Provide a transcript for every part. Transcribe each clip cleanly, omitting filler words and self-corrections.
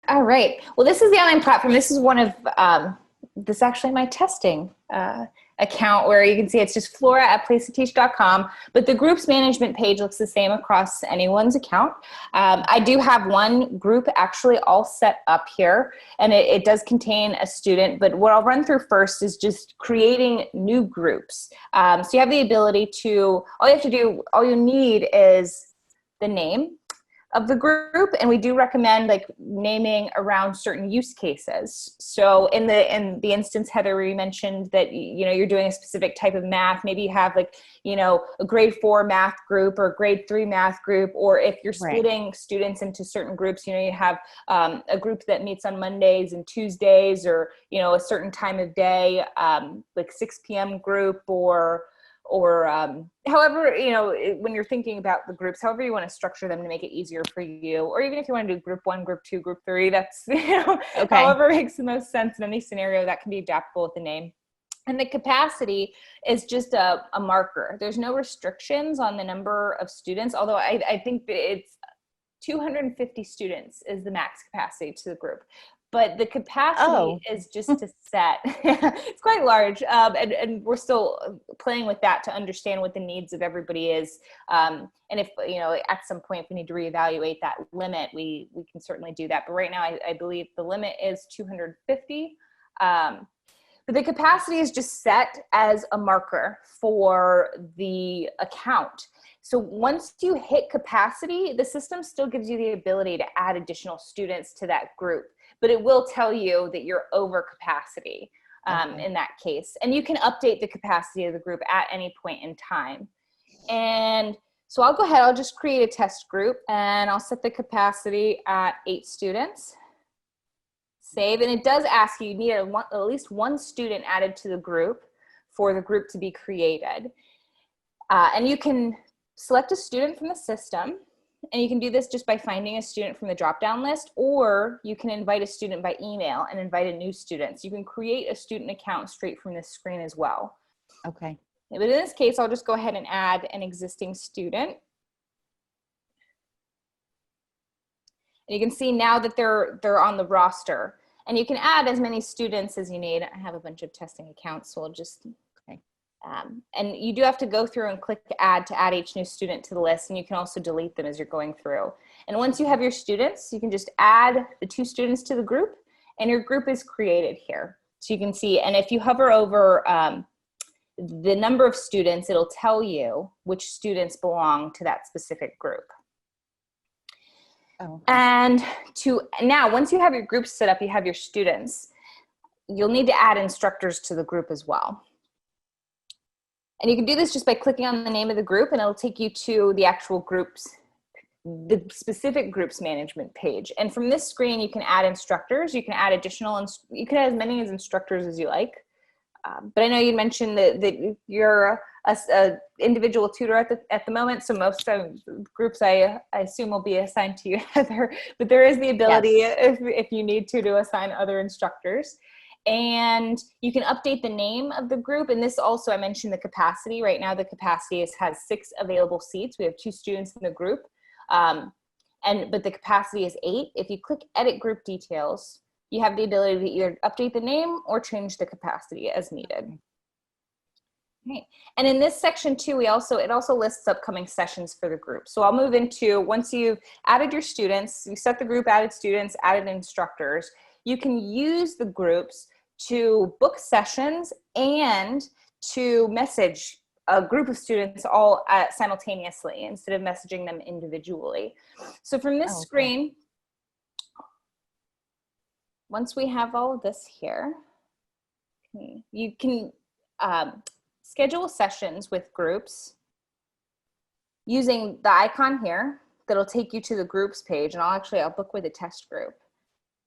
All right. Well, this is the online platform. This is one of, this is actually my testing account where you can see it's just Flora at placetoteach.com, but the groups management page looks the same across anyone's account. I do have one group actually all set up here, and it does contain a student, but what I'll run through first is just creating new groups. So you have the ability to, all you need is the name of the group, and we do recommend like naming around certain use cases. So in the instance, Heather, where you mentioned that you're doing a specific type of math, maybe you have like a grade 4 math group or a grade 3 math group, or if you're splitting students into certain groups, you have a group that meets on Mondays and Tuesdays, or a certain time of day, like 6 p.m. group, or however, when you're thinking about the groups, however you want to structure them to make it easier for you, or even if you want to do group 1, group 2, group 3, that's, however makes the most sense in any scenario, that can be adaptable with the name. And the capacity is just a marker. There's no restrictions on the number of students, although I think that it's 250 students is the max capacity to the group. But the capacity is just to set. It's quite large, and we're still playing with that to understand what the needs of everybody is. And if, at some point, if we need to reevaluate that limit, we can certainly do that. But right now, I believe the limit is 250. But the capacity is just set as a marker for the account. So once you hit capacity, the system still gives you the ability to add additional students to that group, but it will tell you that you're over capacity in that case. And you can update the capacity of the group at any point in time. And so I'll go ahead, I'll just create a test group, and I'll set the capacity at 8 students. Save, and it does ask you need at least 1 student added to the group for the group to be created. And you can select a student from the system, and you can do this just by finding a student from the drop-down list, or you can invite a student by email and invite a new student. So you can create a student account straight from this screen as well. Okay. But in this case, I'll just go ahead and add an existing student. And you can see now that they're on the roster, and you can add as many students as you need. I have a bunch of testing accounts, so I'll just, and you do have to go through and click add to add each new student to the list, and you can also delete them as you're going through. And once you have your students, you can just add the 2 students to the group, and your group is created here. So you can see, and if you hover over the number of students, it'll tell you which students belong to that specific group. And now, once you have your group set up, you have your students, you'll need to add instructors to the group as well. And you can do this just by clicking on the name of the group, and it'll take you to the actual groups, the specific groups management page. And from this screen, you can add instructors, you can add you can add as many as instructors as you like. But I know you mentioned that you're a individual tutor at the moment, so most groups I assume will be assigned to you, Heather. But there is the ability, if you need to assign other instructors. And you can update the name of the group. And this also, I mentioned the capacity. Right now, the capacity has 6 available seats. We have 2 students in the group, but the capacity is 8. If you click Edit Group Details, you have the ability to either update the name or change the capacity as needed. Okay. And in this section too, it also lists upcoming sessions for the group. So I'll move into, once you've added your students, you set the group, added students, added instructors, you can use the groups to book sessions and to message a group of students all simultaneously instead of messaging them individually. So from this screen, once we have all of this here, you can schedule sessions with groups using the icon here that'll take you to the groups page, and I'll book with a test group.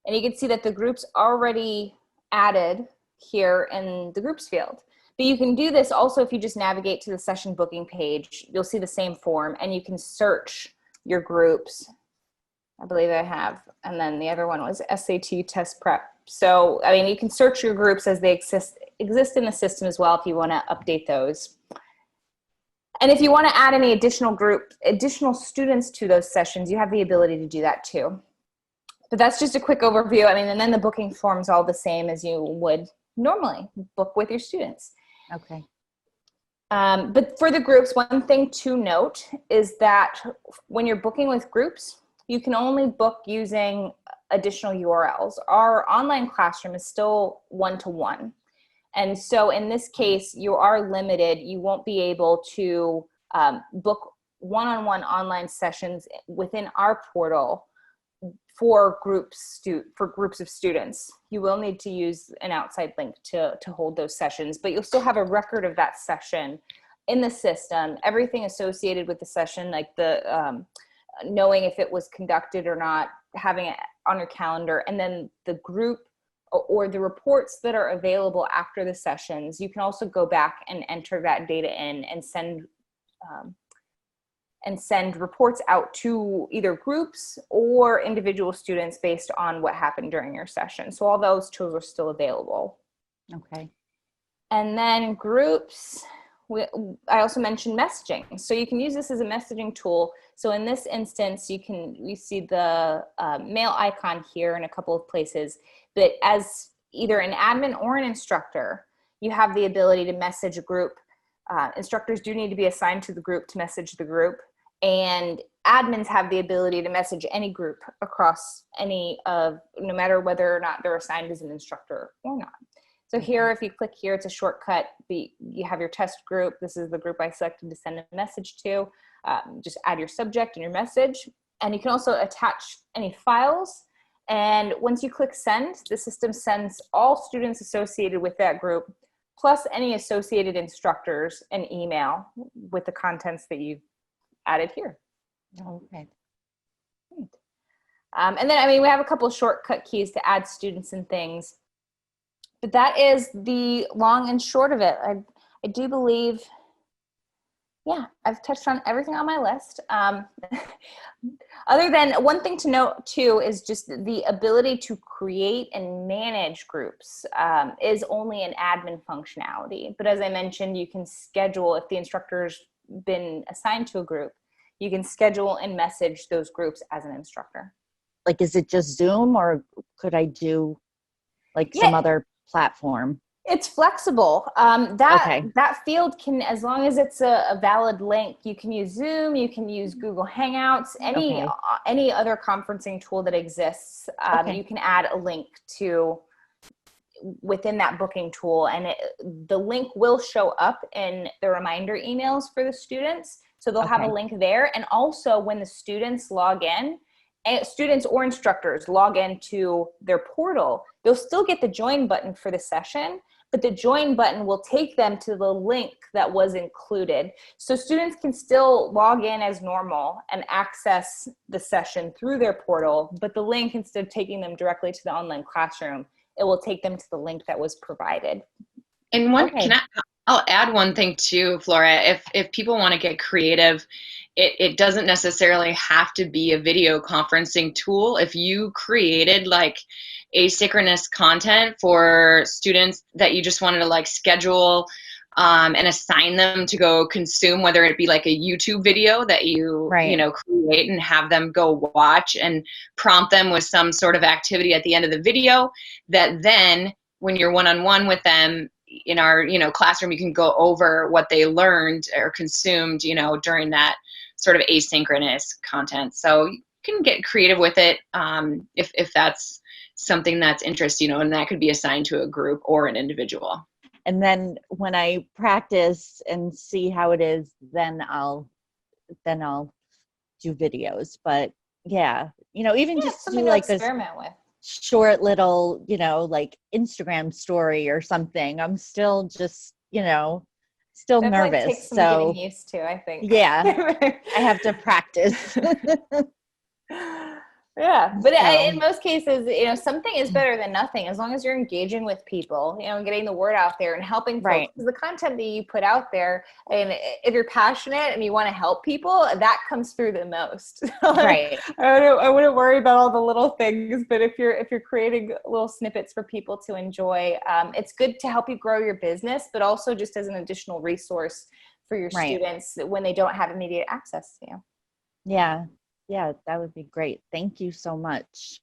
And you can see that the group's already added here in the groups field. But you can do this also if you just navigate to the session booking page. You'll see the same form, and you can search your groups. I believe I have, and then the other one was SAT test prep. So, I mean, you can search your groups as they exist in the system as well if you want to update those. And if you want to add any additional students to those sessions, you have the ability to do that too. But that's just a quick overview. I mean, and then the booking form's all the same as you would normally book with your students. Okay. But for the groups, one thing to note is that when you're booking with groups, you can only book using additional URLs. Our online classroom is still one-to-one. And so in this case, you are limited. You won't be able to book one-on-one online sessions within our portal for groups of students. You will need to use an outside link to hold those sessions, but you'll still have a record of that session in the system. Everything associated with the session, like the knowing if it was conducted or not, having it on your calendar, and then the group or the reports that are available after the sessions. You can also go back and enter that data in and send reports out to either groups or individual students based on what happened during your session. So all those tools are still available. Okay. And then groups, I also mentioned messaging. So you can use this as a messaging tool. So in this instance, you see the mail icon here in a couple of places, but as either an admin or an instructor, you have the ability to message a group. Instructors do need to be assigned to the group to message the group, and admins have the ability to message any group across no matter whether or not they're assigned as an instructor or not. So here, if you click here, it's a shortcut. You have your test group. This is the group I selected to send a message to. Just add your subject and your message. And you can also attach any files. And once you click send, the system sends all students associated with that group, plus any associated instructors, an email with the contents that you've added here. Okay. Great. And then, I mean, we have a couple of shortcut keys to add students and things. But that is the long and short of it. I do believe, yeah, I've touched on everything on my list. Other than one thing to note too is just the ability to create and manage groups is only an admin functionality. But as I mentioned, you can schedule, if the instructor's been assigned to a group, you can schedule and message those groups as an instructor. Like, is it just Zoom, or could I do like some other platform? It's flexible. That field can, as long as it's a valid link, you can use Zoom, you can use Google Hangouts, any other conferencing tool that exists. You can add a link to within that booking tool, and the link will show up in the reminder emails for the students. So they'll have a link there. And also when the students log in, students or instructors log into their portal, they'll still get the join button for the session, but the join button will take them to the link that was included. So students can still log in as normal and access the session through their portal, but the link, instead of taking them directly to the online classroom, it will take them to the link that was provided. And I'll add one thing too, Flora. If people want to get creative, it doesn't necessarily have to be a video conferencing tool. If you created like asynchronous content for students that you just wanted to like schedule and assign them to go consume, whether it be like a YouTube video that you create and have them go watch, and prompt them with some sort of activity at the end of the video, that then when you're one-on-one with them in our classroom, you can go over what they learned or consumed during that sort of asynchronous content. So you can get creative with it if that's something that's interesting, and that could be assigned to a group or an individual. And then when I practice and see how it is, then I'll do videos. But yeah, even just do like a experiment with short little, like Instagram story or something. I'm still just, still nervous. Takes some getting used to, I think. Yeah, I have to practice. Yeah, but in most cases, something is better than nothing, as long as you're engaging with people, and getting the word out there and helping folks. Because the content that you put out there, and if you're passionate and you want to help people, that comes through the most. Right. I wouldn't worry about all the little things, but if you're creating little snippets for people to enjoy, it's good to help you grow your business, but also just as an additional resource for your students when they don't have immediate access to you. Yeah. Yeah, that would be great. Thank you so much.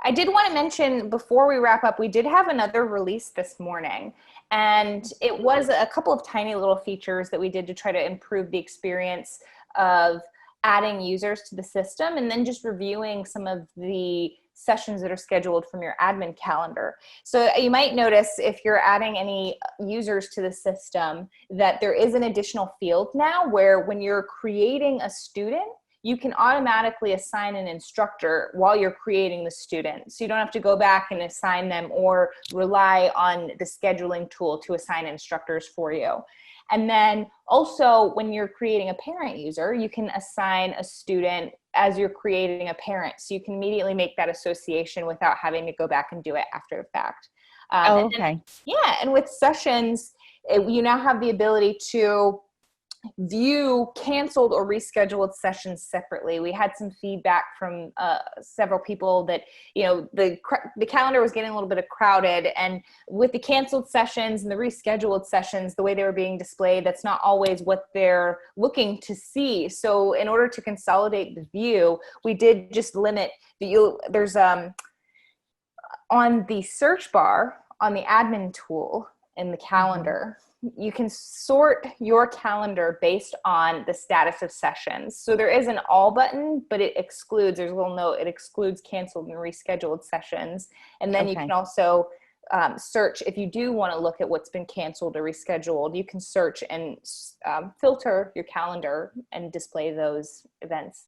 I did want to mention before we wrap up, we did have another release this morning, and it was a couple of tiny little features that we did to try to improve the experience of adding users to the system, and then just reviewing some of the sessions that are scheduled from your admin calendar. So you might notice if you're adding any users to the system that there is an additional field now where when you're creating a student, you can automatically assign an instructor while you're creating the student. So you don't have to go back and assign them or rely on the scheduling tool to assign instructors for you. And then also when you're creating a parent user, you can assign a student as you're creating a parent. So you can immediately make that association without having to go back and do it after the fact. Okay. And with sessions, you now have the ability to view canceled or rescheduled sessions separately. We had some feedback from several people that, the calendar was getting a little bit crowded, and with the canceled sessions and the rescheduled sessions, the way they were being displayed, that's not always what they're looking to see. So in order to consolidate the view, we did just limit there's on the search bar on the admin tool in the calendar, you can sort your calendar based on the status of sessions. So there is an all button, but there's a little note, it excludes canceled and rescheduled sessions. And then you can also search, if you do want to look at what's been canceled or rescheduled, you can search and filter your calendar and display those events.